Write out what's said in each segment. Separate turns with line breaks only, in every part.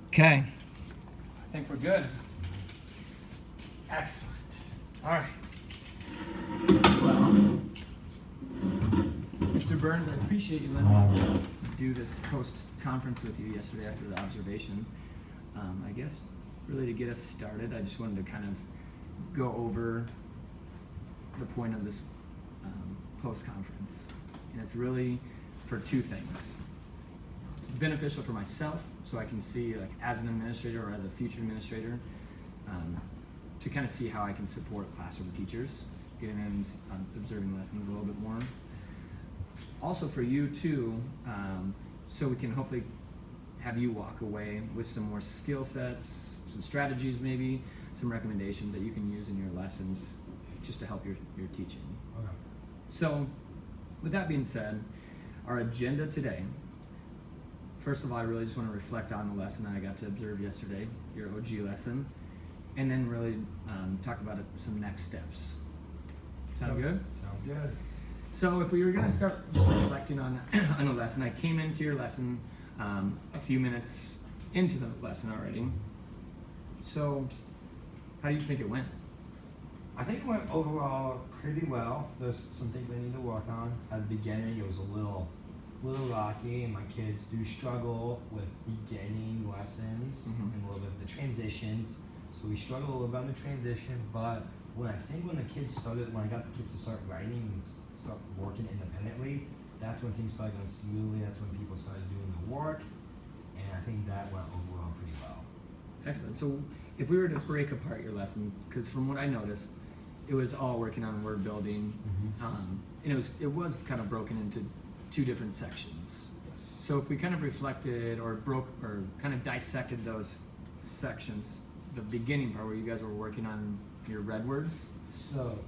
Okay. I think we're good. Excellent. All right. Well, Mr. Burns, I appreciate you letting me do this post-conference with you yesterday after the observation. I guess really to get us started, I just wanted to kind of go over the point of this post-conference. And it's really for two things. It's beneficial for myself, so I can see, like, as an administrator or as a future administrator, to kind of see how I can support classroom teachers, getting in observing lessons a little bit more. Also for you too, so we can hopefully have you walk away with some more skill sets, some strategies maybe, some recommendations that you can use in your lessons just to help your teaching.
Okay.
So with that being said, our agenda today, first of all, I really just want to reflect on the lesson that I got to observe yesterday, your OG lesson, and then really talk about some next steps. Sound good?
Sounds good.
So if we were going to start just reflecting on a lesson, I came into your lesson a few minutes into the lesson already. So how do you think it went?
I think it went overall pretty well. There's some things I need to work on. At the beginning, it was a little rocky, and my kids do struggle with beginning lessons and a little bit of the transitions. So we struggled a little bit on the transition, but when I got the kids to start writing and start working independently, that's when things started going smoothly. That's when people started doing the work, and I think that went overall pretty well.
Excellent. So if we were to break apart your lesson, because from what I noticed, it was all working on word building, and it was kind of broken into two different sections.
Yes.
So if we kind of reflected or kind of dissected those sections, the beginning part where you guys were working on your red words.
So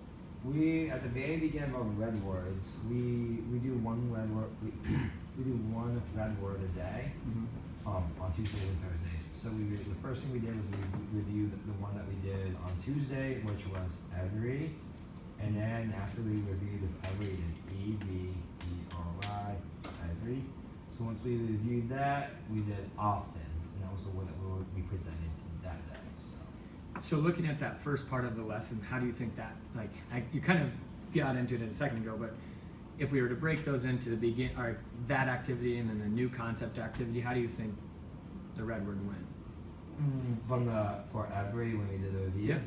we, at the very beginning of our red words, we do one red word. We do one red word a day on Tuesdays and Thursdays. So the first thing we did was we reviewed the one that we did on Tuesday, which was every, and then after we reviewed every, we did EVERY, every. So once we reviewed that, we did often, and that was the word that we presented that day.
So looking at that first part of the lesson, how do you think that, you kind of got into it a second ago, but if we were to break those into that activity and then the new concept activity, how do you think the red word went?
For every, when we did the review,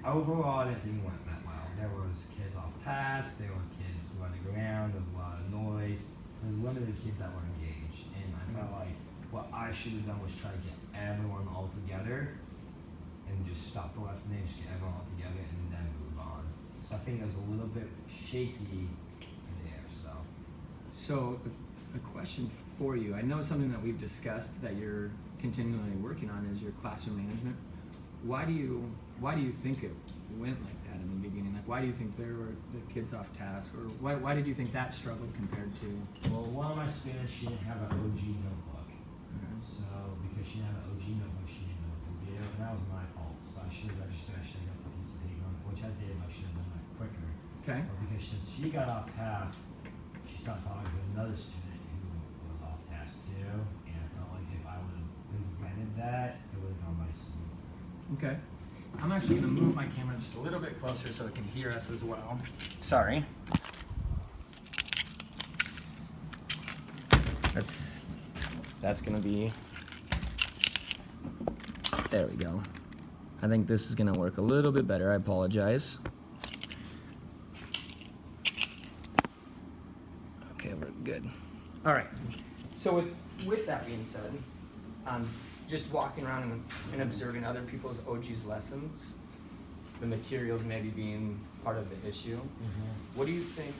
overall I didn't think it went that well. There was kids off task, there were kids running around, there was a lot of noise, there was limited kids that were engaged, and I felt like what I should have done was try to get everyone all together and just stop the lesson and just get everyone all together and then move on. So I think it was a little bit shaky there.
So a question for you. I know something that we've discussed that you're continually working on is your classroom management. Why do you think it went like that in the beginning? Like, why do you think there were the kids off task, or why did you think that struggled compared to?
Well, one of my students, she didn't have an OG notebook. So because she didn't have an OG notebook, she didn't know what to do, and that was my fault. So I should have registered, I should have got the piece of paper, which I did, but I should have done that quicker.
Okay.
But because since she got off task, she started talking to another student who was off task too, and I felt like if I would have implemented that, it would have gone by smooth.
Okay. I'm actually going to move my camera just a little bit closer so it can hear us as well. Sorry. That's going to be... There we go. I think this is going to work a little bit better. I apologize. Okay, we're good. All right. So with that being said, just walking around and observing other people's OG's lessons, the materials maybe being part of the issue, what do you think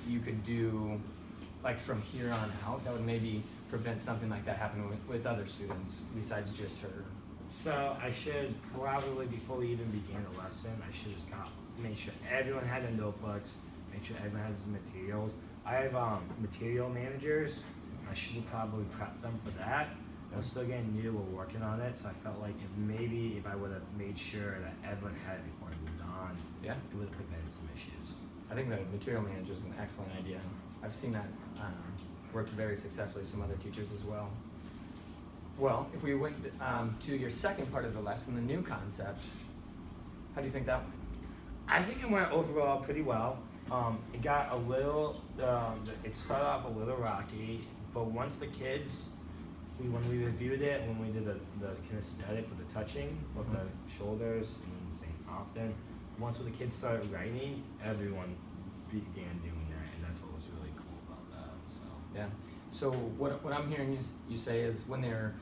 you could do, like, from here on out that would maybe prevent something like that happening with other students besides just her?
So I should probably, before we even began the lesson, I should just kind of make sure everyone had their notebooks, make sure everyone has the materials. I have material managers. I should probably prep them for that. I was still getting new, we're working on it, so I felt like if I would have made sure that everyone had it before I moved on,
Yeah.
it would have prevented some issues.
I think the material manager is an excellent idea. I've seen that work very successfully with some other teachers as well. Well, if we went to your second part of the lesson, the new concept, how do you think that went?
I think it went overall pretty well. It got a little, it started off a little rocky, but once the kids, when we reviewed it, when we did the kinesthetic with the touching of the shoulders and saying often, once when the kids started writing, everyone began doing that, and that's what was really cool about that. So
Yeah. So what I'm hearing you say is when they're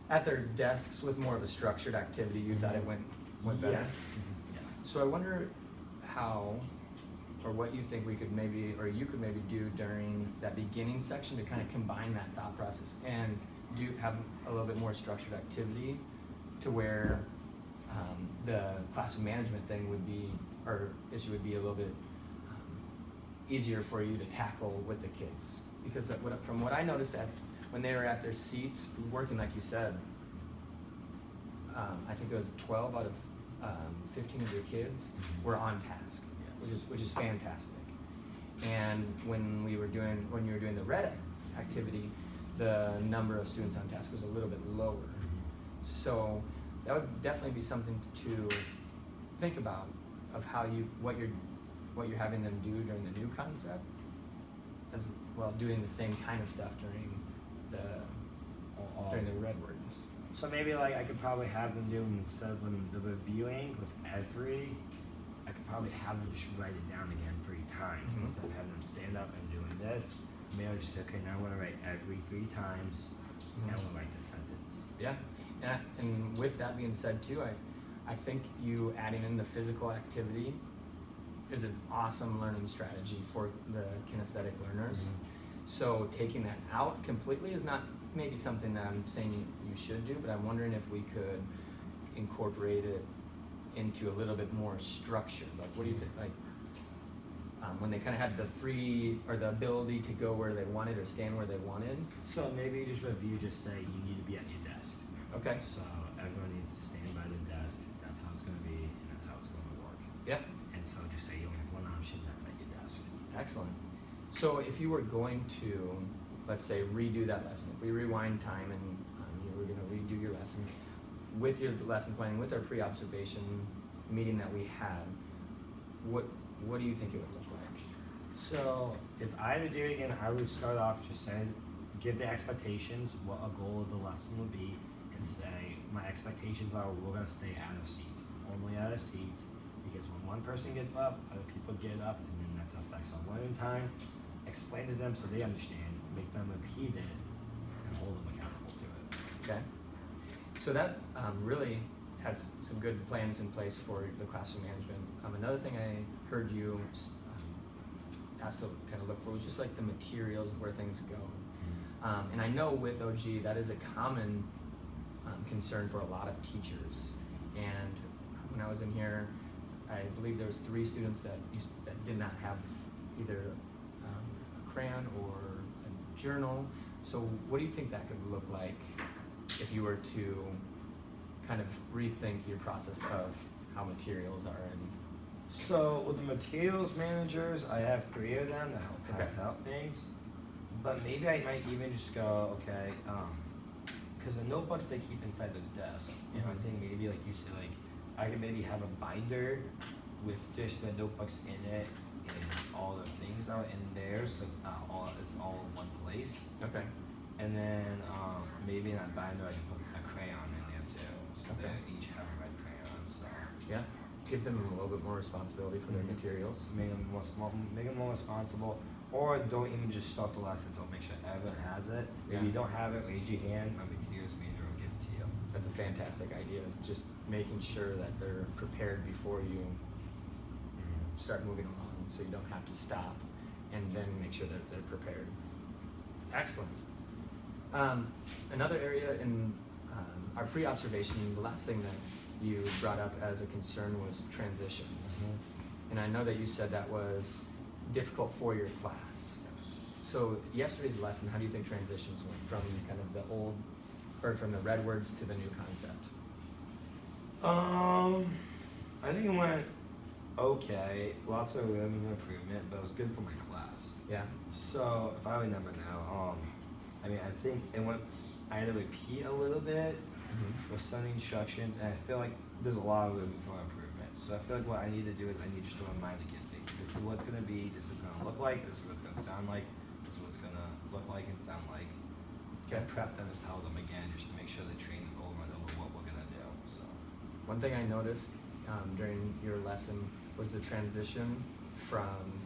at their desks with more of a structured activity, you thought it went better.
yes. Yeah.
So I wonder how, or what you think we could maybe, or you could maybe do during that beginning section to kind of combine that thought process and do have a little bit more structured activity to where the classroom management thing would be, or issue would be a little bit easier for you to tackle with the kids. Because from what I noticed when they were at their seats working, like you said, I think it was 12 out of 15 of your kids were on task, which is fantastic. And when you were doing the red activity, the number of students on task was a little bit lower. So that would definitely be something to think about of what you're having them do during the new concept, as well doing the same kind of stuff during the red words.
So maybe like I could probably have them do, instead of the reviewing with every, I could probably have them just write it down again 3 times instead of having them stand up and doing this. Maybe I'll just say, okay, now I want to write every 3 times, and I want to write the sentence.
Yeah, and with that being said too, I think you adding in the physical activity is an awesome learning strategy for the kinesthetic learners. So taking that out completely is not maybe something that I'm saying you should do, but I'm wondering if we could incorporate it into a little bit more structure. Like, what do you think? Like, when they kind of had the free or the ability to go where they wanted or stand where they wanted.
So maybe you just review, just say you need to be at your desk.
Okay.
So everyone needs to stand by the desk. That's how it's going to be, and that's how it's going to work.
Yeah.
And so just say you only have one option. That's at your desk.
Excellent. So if you were going to, let's say, redo that lesson, if we rewind time and you were going to redo your lesson with your lesson planning, with our pre-observation meeting that we had, what do you think it would look like?
So if I had to do it again, I would start off just saying, give the expectations, what a goal of the lesson would be, and say, my expectations are we're going to stay out of seats, only out of seats, because when one person gets up, other people get up, and then that affects our learning time. Explain to them so they understand, make them repeat it, and hold them accountable to it.
Okay. So that really has some good plans in place for the classroom management. Another thing I heard you asked to kind of look for was just like the materials of where things go. And I know with OG that is a common concern for a lot of teachers. And when I was in here, I believe there was 3 students that did not have either a crayon or a journal. So what do you think that could look like if you were to kind of rethink your process of how materials are in?
So with the materials managers, I have 3 of them to help pass out things. But maybe I might even just go, okay, because the notebooks they keep inside the desk. You know, I think maybe like you said, like I could maybe have a binder with just the notebooks in it and all the things are in there, so it's all in one place.
Okay.
And then maybe in that binder I can put a crayon in there too, so they each have a red crayon. So
Yeah. Give them a little bit more responsibility for their materials.
make them more responsible, or don't even just start the lesson. Don't make sure everyone has it.
Yeah.
If you don't have it, raise your hand. My materials manager will give it to you.
That's a fantastic idea, just making sure that they're prepared before you start moving along, so you don't have to stop and then make sure that they're prepared. Excellent. Another area in our pre-observation, the last thing that you brought up as a concern was transitions. And I know that you said that was difficult for your class. So yesterday's lesson, how do you think transitions went from kind of the old, or from the red words to the new concept?
I think it went okay. Lots of room for improvement, but it was good for my class.
Yeah.
So if I remember now, I mean, I think it went.
I had to repeat a little bit with some of the instructions, and I feel like there's a lot of room for improvement. So I feel like what I need to do is I need just to remind the kids, hey, this is what it's gonna be, this is what it's gonna look like, this is what it's gonna sound like, this is what it's gonna look like and sound like.
Okay.
And prep them and tell them again, just to make sure they train over and over what we're gonna do. So
One thing I noticed during your lesson was the transition from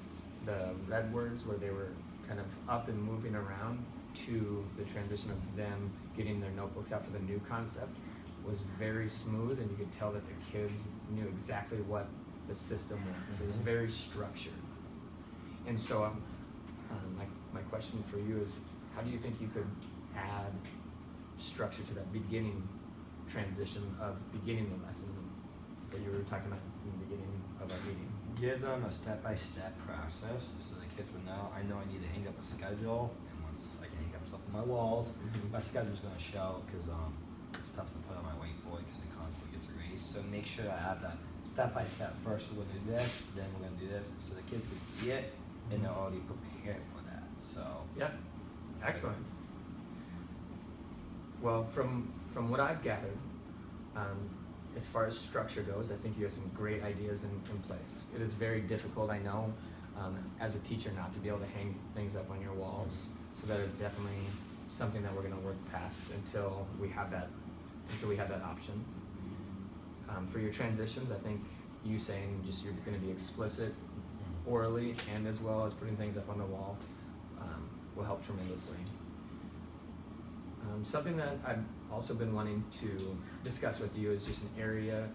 the red words where they were kind of up and moving around to the transition of them getting their notebooks out for the new concept was very smooth, and you could tell that the kids knew exactly what the system was. It was very structured. And so my question for you is, how do you think you could add structure to that beginning transition of beginning the lesson that you were talking about in the beginning of our meeting?
give them a step-by-step process so the kids would know, I know I need to hang up a schedule, and once I can hang up stuff on my walls, my schedule's gonna show, because it's tough to put on my whiteboard because it constantly gets erased. So make sure I have that step-by-step. First we're gonna do this, then we're gonna do this, so the kids can see it and they're already prepared for that. So
Yeah, excellent. Well, from what I've gathered, as far as structure goes, I think you have some great ideas in place. It is very difficult, I know, as a teacher, not to be able to hang things up on your walls. So that is definitely something that we're going to work past until we have that option. For your transitions, I think you saying just you're going to be explicit orally and as well as putting things up on the wall will help tremendously. Something that I've also been wanting to discuss with you is just an area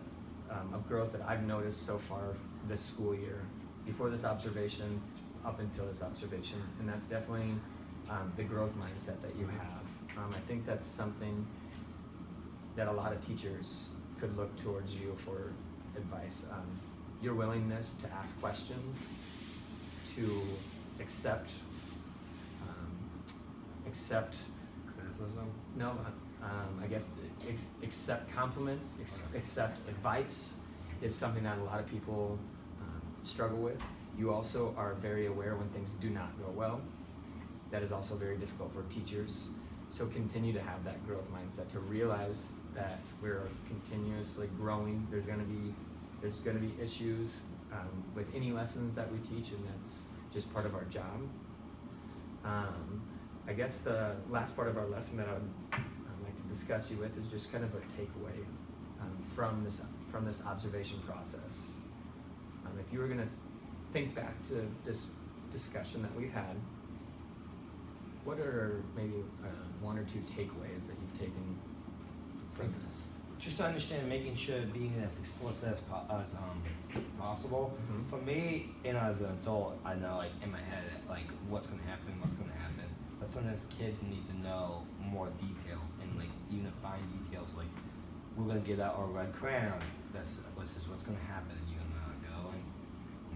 of growth that I've noticed so far this school year, before this observation, up until this observation, and that's definitely the growth mindset that you have. I think that's something that a lot of teachers could look towards you for advice. Your willingness to ask questions, to accept
criticism.
No, I guess accept compliments, accept advice is something that a lot of people struggle with. You also are very aware when things do not go well. That is also very difficult for teachers. So continue to have that growth mindset, to realize that we're continuously growing. There's gonna be issues with any lessons that we teach, and that's just part of our job. I guess the last part of our lesson that I'd like to discuss you with is just kind of a takeaway from this observation process. If you were gonna think back to this discussion that we've had, what are maybe one or two takeaways that you've taken from this?
Just to understand, making sure being as explicit as possible.
Mhm.
For me, as an adult, I know like in my head like what's gonna happen. But sometimes kids need to know more details, and like even fine details. Like we're gonna get out our red crayon. This is what's gonna happen. And you're gonna go and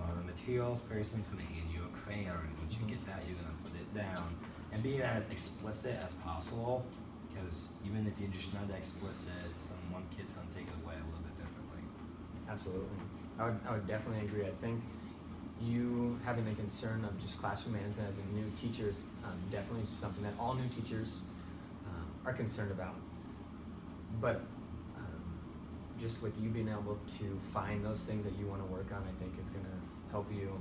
one of the materials person's gonna hand you a crayon. Once you get that, you're gonna put it down. And being as explicit as possible, because even if you're just not that explicit, one kid's gonna take it away a little bit differently.
Absolutely. I would definitely agree. I think you having the concern of just classroom management as a new teacher is definitely something that all new teachers are concerned about. But just with you being able to find those things that you want to work on, I think is going to help you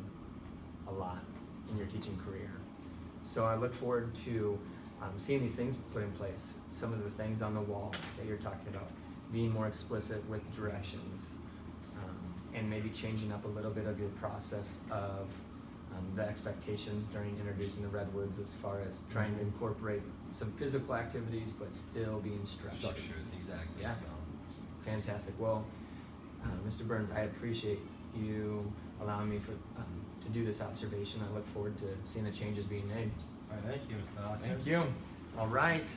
a lot in your teaching career. So I look forward to seeing these things put in place. Some of the things on the wall that you're talking about, being more explicit with directions, and maybe changing up a little bit of your process of the expectations during introducing the red words, as far as trying to incorporate some physical activities but still being structured.
Exactly.
Yeah.
So.
Fantastic. Well, Mr. Burns, I appreciate you allowing me to do this observation. I look forward to seeing the changes being made.
All right, thank you, Mr. Hockman.
Thank you. All right.